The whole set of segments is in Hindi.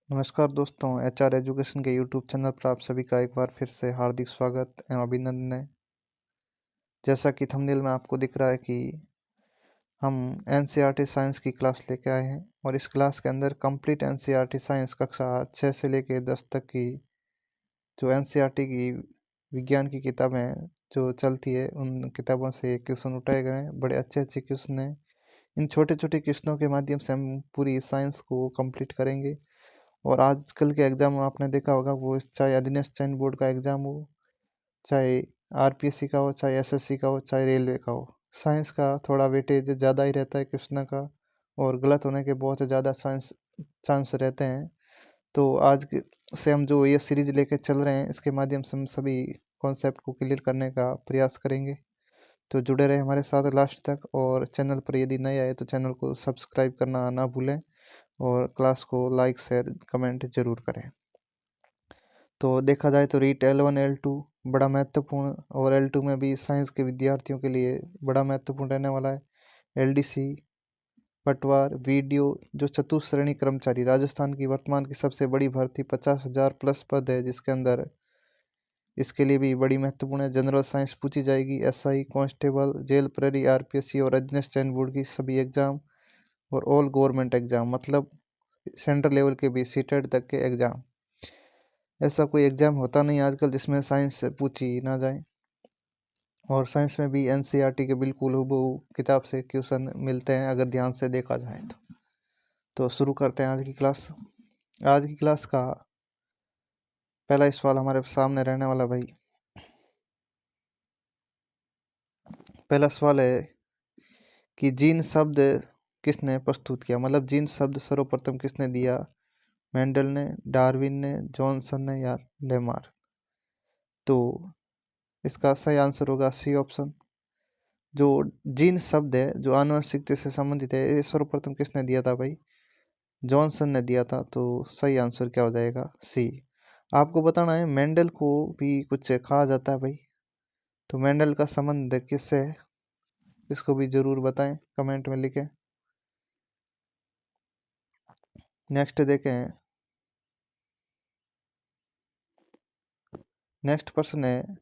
नमस्कार दोस्तों, एचआर एजुकेशन के यूट्यूब चैनल पर आप सभी का एक बार फिर से हार्दिक स्वागत एवं अभिनंदन है। जैसा कि थंबनेल में आपको दिख रहा है कि हम एनसीईआरटी साइंस की क्लास लेके आए हैं और इस क्लास के अंदर कंप्लीट एनसीईआरटी साइंस कक्षा 6 से लेके 10 तक की जो एनसीईआरटी की विज्ञान की किताबें जो चलती है उन किताबों से क्वेश्चन उठाए गए हैं। बड़े अच्छे अच्छे क्वेश्चन हैं। इन छोटे छोटे क्वेश्चनों के माध्यम से हम पूरी साइंस को कंप्लीट करेंगे। और आजकल के एग्ज़ाम में आपने देखा होगा, वो चाहे अधीनस्थ चयन बोर्ड का एग्ज़ाम हो, चाहे आरपीएससी का हो, चाहे एसएससी का हो, चाहे रेलवे का हो, साइंस का थोड़ा वेटेज ज़्यादा ही रहता है क्वेश्चन का और गलत होने के बहुत ज़्यादा चांस रहते हैं। तो से हम जो ये सीरीज लेके चल रहे हैं, इसके माध्यम से हम सभी कॉन्सेप्ट को क्लियर करने का प्रयास करेंगे। तो जुड़े रहे हमारे साथ लास्ट तक, और चैनल पर यदि नए आए तो चैनल को सब्सक्राइब करना ना भूलें और क्लास को लाइक शेयर कमेंट जरूर करें। तो देखा जाए तो रीट L1 L2 बड़ा महत्वपूर्ण, और L2 में भी साइंस के विद्यार्थियों के लिए बड़ा महत्वपूर्ण रहने वाला है। LDC, पटवार, वीडियो, जो चतुश्रेणी कर्मचारी, राजस्थान की वर्तमान की सबसे बड़ी भर्ती 50,000 प्लस पद है, जिसके अंदर इसके लिए भी बड़ी महत्वपूर्ण है। जनरल साइंस पूछी जाएगी। SI, कांस्टेबल, जेल प्रहरी, आरपीएससी और अधीनस्थ चयन बोर्ड की सभी एग्जाम और ऑल गवर्नमेंट एग्जाम, मतलब सेंट्रल लेवल के भी सीटेट तक के एग्जाम। ऐसा कोई एग्जाम होता नहीं आजकल जिसमें साइंस से पूछी ना जाए। और साइंस में भी एनसीईआरटी के बिल्कुल हूबहू किताब से क्वेश्चन मिलते हैं अगर ध्यान से देखा जाए तो शुरू करते हैं आज की क्लास। आज की क्लास का पहला सवाल हमारे सामने रहने वाला भाई। पहला सवाल है कि जीन शब्द किसने प्रस्तुत किया, मतलब जीन शब्द सर्वप्रथम किसने दिया? मेंडल ने, डार्विन ने, जॉनसन ने या लेमार्क? तो इसका सही आंसर होगा सी ऑप्शन। जो जीन शब्द है जो आनुवंशिकता से संबंधित है, ये सर्वप्रथम किसने दिया था भाई? जॉनसन ने दिया था। तो सही आंसर क्या हो जाएगा? सी। आपको बताना है मेंडल को भी कुछ कहा जाता है भाई, तो मेंडल का संबंध किससे है इसको भी जरूर बताएं, कमेंट में लिखें। नेक्स्ट देखें। नेक्स्ट प्रश्न है,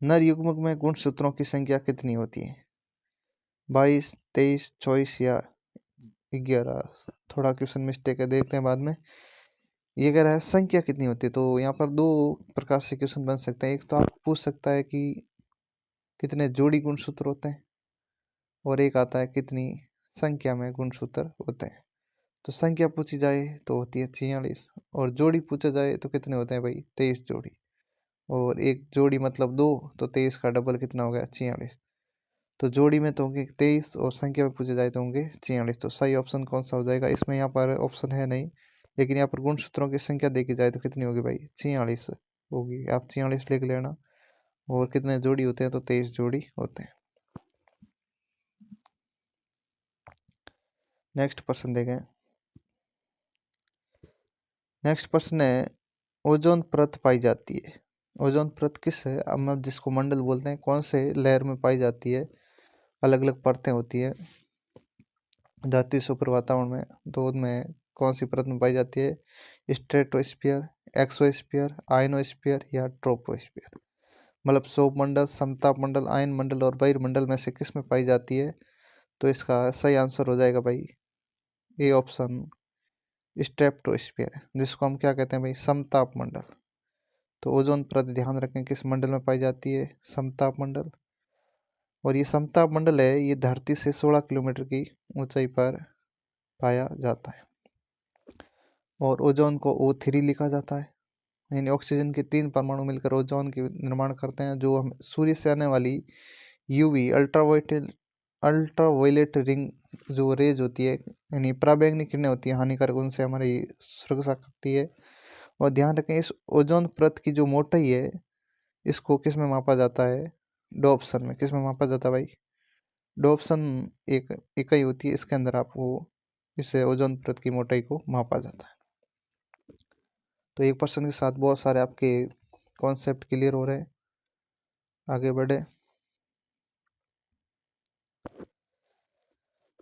नर युग्मक में गुणसूत्रों की संख्या कितनी होती है? 22, 23, 24 या 11? थोड़ा क्वेश्चन मिस्टेक है, देखते हैं बाद में। ये कह रहा है संख्या कितनी होती है, तो यहाँ पर दो प्रकार से क्वेश्चन बन सकते हैं। एक तो आपको पूछ सकता है कि कितने जोड़ी गुणसूत्र होते हैं, और एक आता है कितनी संख्या में गुणसूत्र होते हैं। तो संख्या पूछी जाए तो होती है 46, और जोड़ी पूछा जाए तो कितने होते हैं भाई? 23 जोड़ी। और एक जोड़ी मतलब 2, तो 23 का डबल कितना हो गया? 46। तो जोड़ी में तो होंगे 23 और संख्या में पूछे जाए तो होंगे 46। तो सही ऑप्शन कौन सा हो जाएगा? इसमें यहाँ पर ऑप्शन है नहीं, लेकिन यहाँ पर गुणसूत्रों की संख्या देखी जाए तो कितनी होगी भाई? 46 होगी। आप 46 लिख लेना। और कितने जोड़ी होते हैं? तो 23 जोड़ी होते हैं। नेक्स्ट प्रश्न देखें। नेक्स्ट प्रश्न है, ओजोन परत पाई जाती है। ओजोन परत किस है, हम जिसको मंडल बोलते हैं, कौन से लेयर में पाई जाती है? अलग अलग परतें होती है धरती से ऊपर वातावरण में, तो उनमें कौन सी परत में पाई जाती है? स्ट्रेटोस्फीयर, एक्सोस्फीयर, आयनोस्फीयर या ट्रोपोस्फीयर? मतलब सौर मंडल, समताप मंडल, आयन मंडल और बहिर्मंडल में से किस में पाई जाती है? तो इसका सही आंसर हो जाएगा भाई ए ऑप्शन, स्ट्रेटोस्फीयर, जिसको हम क्या कहते हैं भाई? समताप मंडल। तो ओजोन परत ध्यान रखें किस मंडल में पाई जाती है? समताप मंडल। और ये समताप मंडल है, ये धरती से 16 किलोमीटर की ऊंचाई पर पाया जाता है। और ओजोन को O3 लिखा जाता है, यानी ऑक्सीजन के 3 परमाणु मिलकर ओजोन के निर्माण करते हैं, जो हम सूर्य से आने वाली यूवी अल्ट्रावायलेट रिंग जो रेज होती है, यानी पराबैंगनी किरणें होती है हानिकारक, उनसे हमारी सुरक्षा करती है। और ध्यान रखें इस ओजोन परत की जो मोटाई है, इसको किस में मापा जाता है? डॉप्सन में। किस में मापा जाता है भाई? डॉप्सन एक इकाई होती है, इसके अंदर आपको इससे ओजोन परत की मोटाई को मापा जाता है। तो एक पर्सन के साथ बहुत सारे आपके कॉन्सेप्ट क्लियर हो रहे हैं। आगे बढ़े।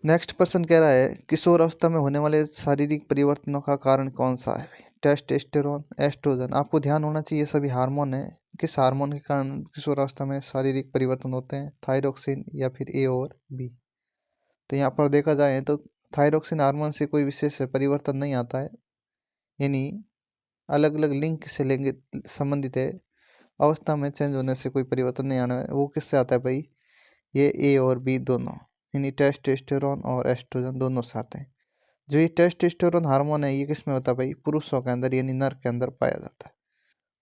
नेक्स्ट प्रश्न कह रहा है किशोर अवस्था में होने वाले शारीरिक परिवर्तनों का कारण कौन सा है? Testosterone, oestrogen. आपको ध्यान होना चाहिए सभी हार्मोन है, किस हार्मोन के कारण किशोर अवस्था में शारीरिक परिवर्तन होते हैं, थायरोक्सिन या फिर ए और बी। तो यहाँ पर देखा जाए तो थायरोक्सिन हार्मोन से कोई विशेष परिवर्तन नहीं आता है, यानी अलग अलग लिंक से लेंगे संबंधित है, अवस्था में चेंज होने से कोई परिवर्तन नहीं आना है। वो किससे आता है भाई? ये ए और बी दोनों, यानी टेस्टोस्टेरोन और एस्ट्रोजन दोनों से आते हैं। जो ये टेस्टोस्टेरोन हार्मोन है ये किस में होता है भाई? पुरुषों के अंदर यानी नर के अंदर पाया जाता है।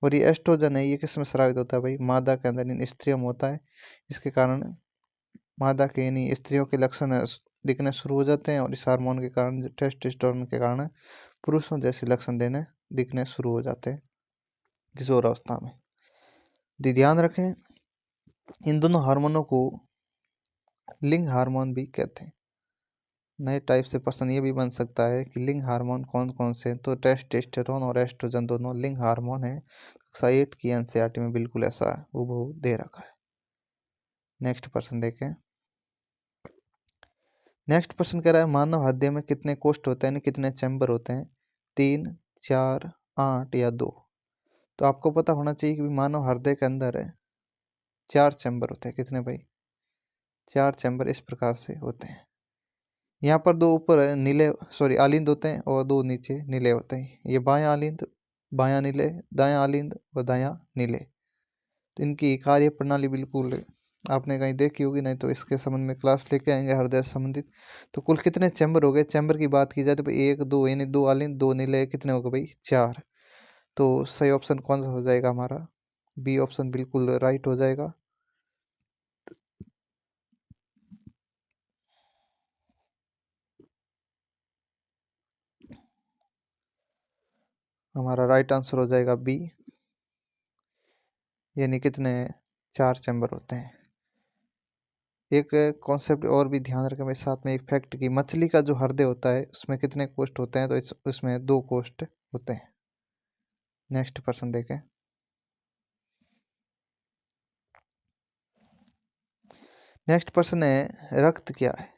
और ये एस्ट्रोजन है ये किस में स्रावित होता है भाई? मादा के अंदर यानी स्त्रियों में होता है। इसके कारण मादा के यानी स्त्रियों के लक्षण दिखने शुरू हो जाते हैं, और इस हार्मोन के कारण टेस्टोस्टेरोन के कारण पुरुषों जैसे लक्षण दिखने शुरू हो जाते हैं किशोर अवस्था में। ध्यान रखें इन दोनों हार्मोनों को लिंग हार्मोन भी कहते हैं। नए टाइप से प्रश्न ये भी बन सकता है कि लिंग हार्मोन कौन कौन से हैं? तो टेस्टोस्टेरोन और एस्ट्रोजन दोनों लिंग हार्मोन हैं। कक्षा 8 की एनसीईआरटी में बिल्कुल ऐसा हूबहू दे रखा है। नेक्स्ट प्रश्न देखें। नेक्स्ट प्रश्न कह रहा है मानव हृदय में कितने कोष्ठ होते हैं, कितने चैम्बर होते हैं? 3, 4, 8 या 2? तो आपको पता होना चाहिए कि मानव हृदय के अंदर 4 चैम्बर होते हैं। कितने भाई? 4 चैम्बर इस प्रकार से होते हैं। यहाँ पर 2 ऊपर नीले आलिंद होते हैं और 2 नीचे नीले होते हैं। ये बायां आलिंद, बायां नीले, दायां आलिंद और दायां नीले। तो इनकी कार्य प्रणाली बिल्कुल आपने कहीं देखी होगी, नहीं तो इसके संबंध में क्लास लेके आएंगे हृदय से संबंधित। तो कुल कितने चैम्बर हो गए? चैम्बर की बात की जाए तो भाई 1, 2 यानी 2 आलिंद 2 नीले, कितने हो गए भाई? 4। तो सही ऑप्शन कौन सा हो जाएगा हमारा? बी ऑप्शन बिल्कुल राइट हो जाएगा। हमारा राइट आंसर हो जाएगा बी, यानी कितने? 4 चैम्बर होते हैं। एक कॉन्सेप्ट और भी ध्यान रखें मेरे साथ में, एक फैक्ट की मछली का जो हृदय होता है उसमें कितने कोष्ठ होते हैं? तो इसमें 2 कोष्ठ होते हैं। नेक्स्ट प्रश्न देखें। नेक्स्ट प्रश्न है रक्त क्या है?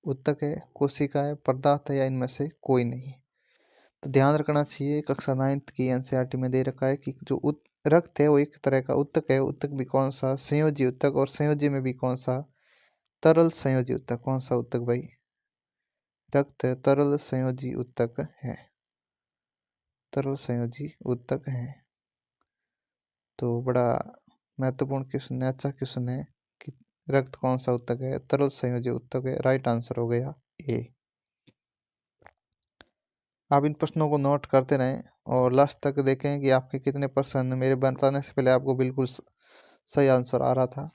ऊतक है, कोशिका है, पदार्थ है या इनमें से कोई नहीं? तो ध्यान रखना चाहिए कक्षा 9 की एनसीईआरटी में दे रखा है कि जो रक्त है वो एक तरह का ऊतक है। ऊतक भी कौन सा? संयोजी ऊतक। और संयोजी में भी कौन सा? तरल संयोजी ऊतक। कौन सा ऊतक भाई? रक्त तरल संयोजी ऊतक है। तरल संयोजी ऊतक है। तो बड़ा महत्वपूर्ण क्वेश्चन है, अच्छा क्वेश्चन है कि रक्त कौन सा ऊतक है? तरल संयोजी ऊतक है। राइट आंसर हो गया ए। आप इन प्रश्नों को नोट करते रहें और लास्ट तक देखें कि आपके कितने प्रश्न मेरे बताने से पहले आपको बिल्कुल सही आंसर आ रहा था।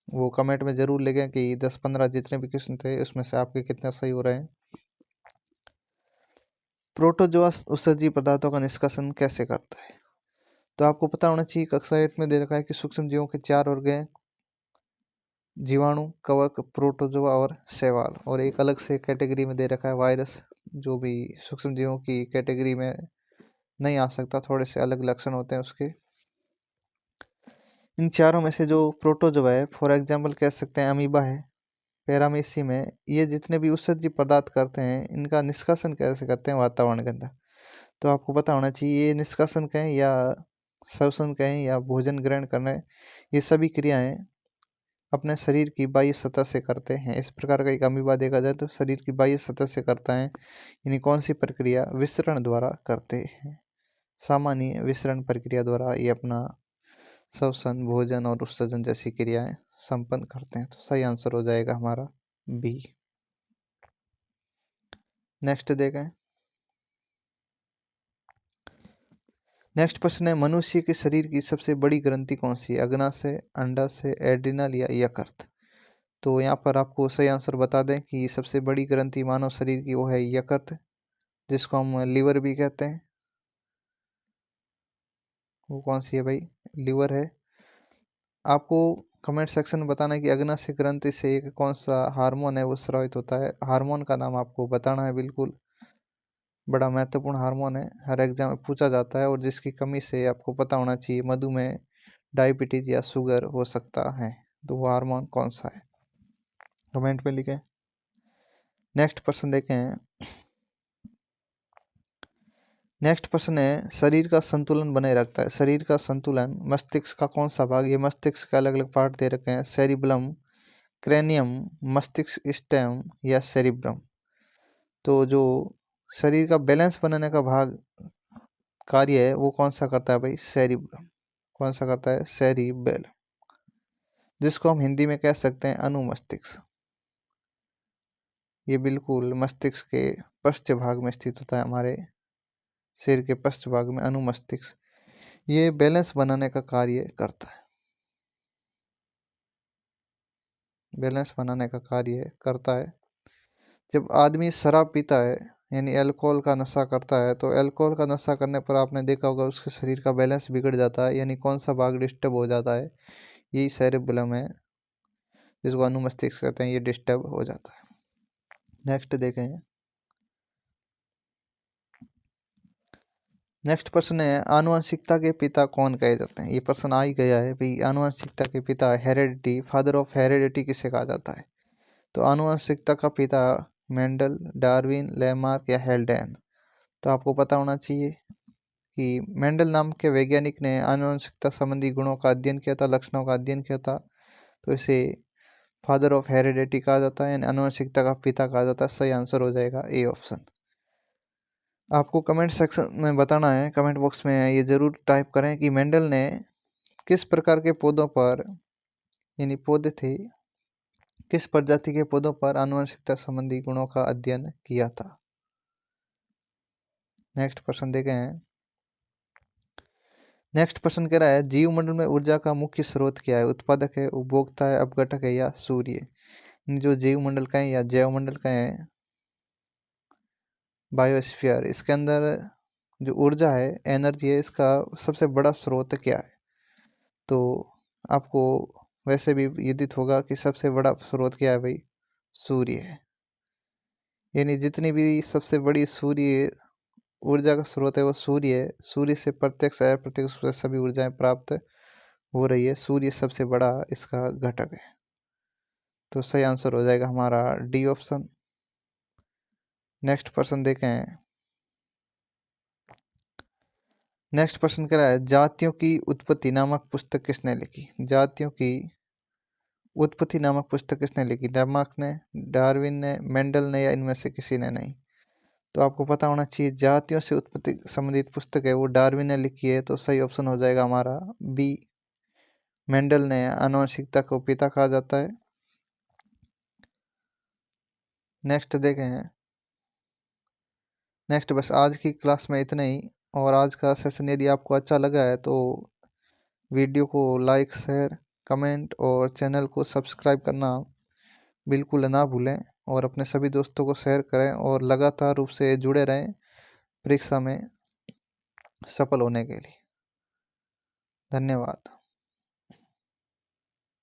वो कमेंट में ज़रूर लिखें कि 10-15 जितने भी क्वेश्चन थे उसमें से आपके कितने सही हो रहे हैं। प्रोटोजोआ उत्सर्जी पदार्थों का निष्कासन कैसे करता है? तो आपको पता होना चाहिए कक्षा 8 में दे रखा है कि सूक्ष्म जीवों के 4 वर्ग हैं, जीवाणु, कवक, प्रोटोजोआ और शैवाल। और एक अलग से कैटेगरी में दे रखा है वायरस, जो भी सूक्ष्म जीवों की कैटेगरी में नहीं आ सकता, थोड़े से अलग लक्षण होते हैं उसके। इन चारों में से जो प्रोटोजोआ है, फॉर एग्जाम्पल कह सकते हैं अमीबा है, पैरामीशियम है, ये जितने भी उत्सर्जी पदार्थ करते हैं इनका निष्कासन कैसे करते हैं? वातावरण के अंदर। तो आपको पता होना चाहिए ये निष्कासन कहें या श्वसन कहें या भोजन ग्रहण करना, ये सभी क्रियाएं अपने शरीर की बाह्य सतह से करते हैं। इस प्रकार का एक अमीबा देखा जाए तो शरीर की बाह्य सतह से करता है। यानी कौन सी प्रक्रिया? विसरण द्वारा करते हैं। सामान्य विसरण प्रक्रिया द्वारा ये अपना श्वसन, भोजन और उत्सर्जन जैसी क्रियाएं संपन्न करते हैं। तो सही आंसर हो जाएगा हमारा बी। नेक्स्ट देखें। नेक्स्ट प्रश्न है मनुष्य के शरीर की सबसे बड़ी ग्रंथि कौन सी है? अग्नाशय, अंडाशय, एड्रिनल या यकृत? तो यहाँ पर आपको सही आंसर बता दें कि सबसे बड़ी ग्रंथि मानव शरीर की वो है यकृत, जिसको हम लिवर भी कहते हैं। वो कौन सी है भाई? लिवर है। आपको कमेंट सेक्शन में बताना है कि अग्नाशय ग्रंथि से एक कौन सा हार्मोन है वो स्रावित होता है। हार्मोन का नाम आपको बताना है, बिल्कुल बड़ा महत्वपूर्ण हार्मोन है, हर एग्जाम में पूछा जाता है। और जिसकी कमी से आपको पता होना चाहिए मधुमेह, डायबिटीज या शुगर हो सकता है। तो वो हार्मोन कौन सा है? कमेंट में लिखें। नेक्स्ट प्रश्न देखें। नेक्स्ट प्रश्न है, शरीर का संतुलन बनाए रखता है। शरीर का संतुलन मस्तिष्क का कौन सा भाग, ये मस्तिष्क के अलग अलग पार्ट दे रखे हैं, सेरिबलम, क्रेनियम, मस्तिष्क स्टेम या सेरिब्रम। तो जो शरीर का बैलेंस बनाने का भाग कार्य है वो कौन सा करता है भाई, सेरिब्रम। कौन सा करता है, सेरिबेल, जिसको हम हिंदी में कह सकते हैं अनुमस्तिष्क। ये बिल्कुल मस्तिष्क के पश्च भाग में स्थित होता है, हमारे शरीर के पश्च भाग में अनुमस्तिष्क। ये बैलेंस बनाने का कार्य करता है, बैलेंस बनाने का कार्य करता है। जब आदमी शराब पीता है यानी अल्कोहल का नशा करता है, तो अल्कोहल का नशा करने पर आपने देखा होगा उसके शरीर का बैलेंस बिगड़ जाता है, यानी कौन सा भाग डिस्टर्ब हो जाता है, यही सेरिबेलम है, जिसको अनुमस्तिष्क कहते हैं, ये डिस्टर्ब हो जाता है। नेक्स्ट देखें। नेक्स्ट प्रश्न है, आनुवंशिकता के पिता कौन कहे जाते हैं। ये प्रश्न आ ही गया है भाई, आनुवंशिकता के पिता, हेरेडिटी, फादर ऑफ हेरेडिटी किसे कहा जाता है। तो आनुवंशिकता का पिता मेंडल, डार्विन, लेमार्क या हेल्डेन। तो आपको पता होना चाहिए कि मेंडल नाम के वैज्ञानिक ने आनुवंशिकता संबंधी गुणों का अध्ययन किया था, लक्षणों का अध्ययन किया था, तो इसे फादर ऑफ हेरेडिटी कहा जाता है, यानी आनुवंशिकता का पिता कहा जाता है। सही आंसर हो जाएगा ए ऑप्शन। आपको कमेंट सेक्शन में बताना है, कमेंट बॉक्स में ये जरूर टाइप करें कि मेंडल ने किस प्रकार के पौधों पर, यानी पौधे थे, किस प्रजाति के पौधों पर आनुवंशिकता संबंधी गुणों का अध्ययन किया था। नेक्स्ट प्रश्न देखें। नेक्स्ट प्रश्न कह रहा है, जीवमंडल में ऊर्जा का मुख्य स्रोत क्या है। उत्पादक है, उपभोक्ता है, अपघटक है या सूर्य। जो जीवमंडल का है या जैवमंडल का है, बायोस्फीयर, इसके अंदर जो ऊर्जा है, एनर्जी है, इसका सबसे बड़ा स्रोत क्या है। तो आपको वैसे भी विदित होगा कि सबसे बड़ा स्रोत क्या है भाई, सूर्य है। यानी जितनी भी सबसे बड़ी सूर्य ऊर्जा का स्रोत है वो सूर्य है। सूर्य से प्रत्यक्ष या अप्रत्यक्ष रूप से सभी ऊर्जाएं प्राप्त हो रही है, सूर्य सबसे बड़ा इसका घटक है। तो सही आंसर हो जाएगा हमारा डी ऑप्शन। नेक्स्ट प्रश्न देखें। नेक्स्ट प्रश्न कह रहा है, जातियों की उत्पत्ति नामक पुस्तक किसने लिखी। जातियों की उत्पत्ति नामक पुस्तक किसने लिखी, लेमार्क ने, डार्विन ने, मेंडल ने या इनमें से किसी ने नहीं। तो आपको पता होना चाहिए, जातियों से उत्पत्ति संबंधित पुस्तक है वो डार्विन ने लिखी है, तो सही ऑप्शन हो जाएगा हमारा बी, मेंडल ने आनुवंशिकता को पिता कहा जाता है। नेक्स्ट देखें। नेक्स्ट बस आज की क्लास में इतना ही, और आज का सेशन यदि आपको अच्छा लगा है तो वीडियो को लाइक, शेयर, कमेंट और चैनल को सब्सक्राइब करना बिल्कुल ना भूलें, और अपने सभी दोस्तों को शेयर करें और लगातार रूप से जुड़े रहें परीक्षा में सफल होने के लिए। धन्यवाद।